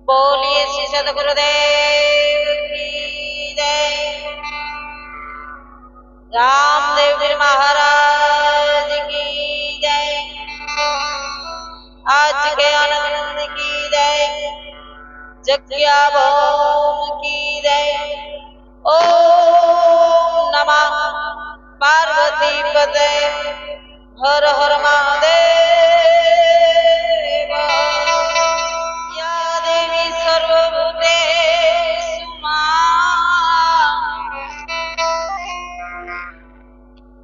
बोलिए श्री सदगुरुदेव की जय। रामदेव जी महाराज की जय। आज के आनंद की जय। जग्या भौम की जय। ओम नमः पार्वती पते हर हर महादेव। या देवी सर्वभूतेषु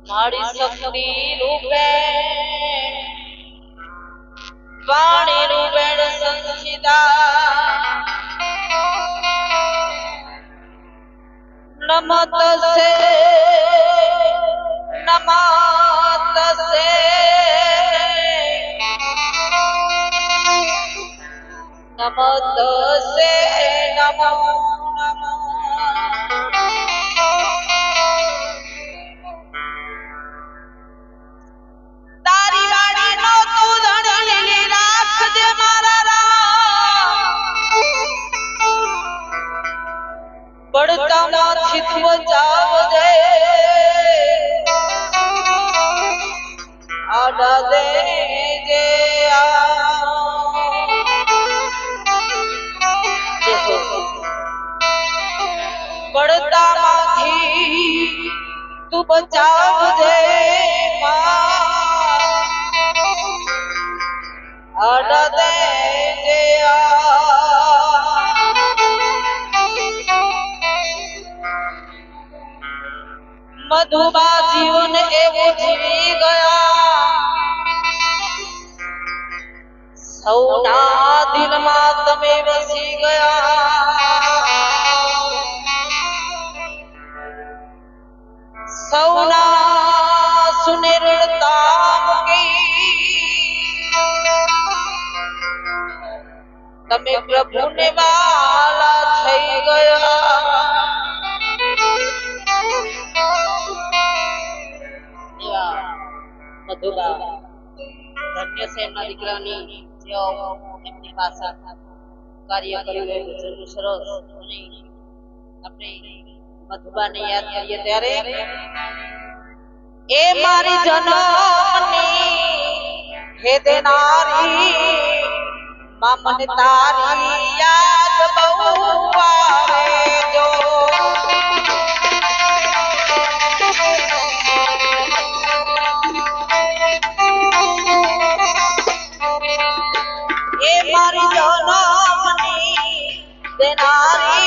मारी शक्ति रूपे वाणी रूपेण संस्थिता। नमस्तस्ते नमस्तस्ते नमस्तस्ते नमो नमः। तारी वाणी नो तू धनी राखजे मारा राम। बड़ता माथी तू बचावजे आडा दे जे बड़ता माथी तू बचावजे आडा दे जे मधुबा जीवन एवो जीवी गया सौना दिल में तमे वसी गया। सौना सुनिरता की तमे प्रभु ने वाला थई गया। मधुबा धन्य से एमना दीकरानी जेઓ એમની પાસે કાર્ય કર્યું એ ભજનનું સરસ અને આપણે મધુબાને યાદ કરીએ ત્યારે એ મારી જનમની હે દેનારી માં મને તારી યાદ બહુ આવે જો। मारी जनमनी देनारी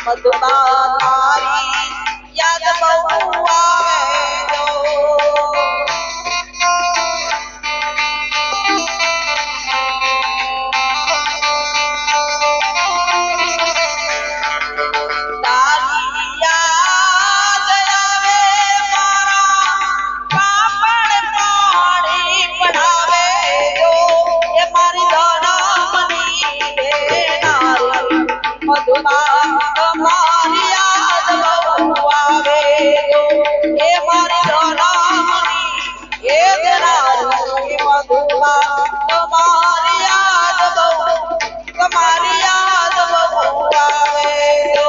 मधुबा तारी याद बहु आवे जो। तारी याद आवे मारा पापड़ पानी पढ़ावे जो। ये मारी मधुबा तुम्हारी याद बहु आवे जो। ये मारी जनमनी ये देनारी मधुबा तुम्हारी याद बहु आवे जो।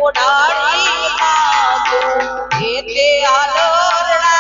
ओडाड़ी मागो ये ते आलोरना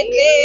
એટલે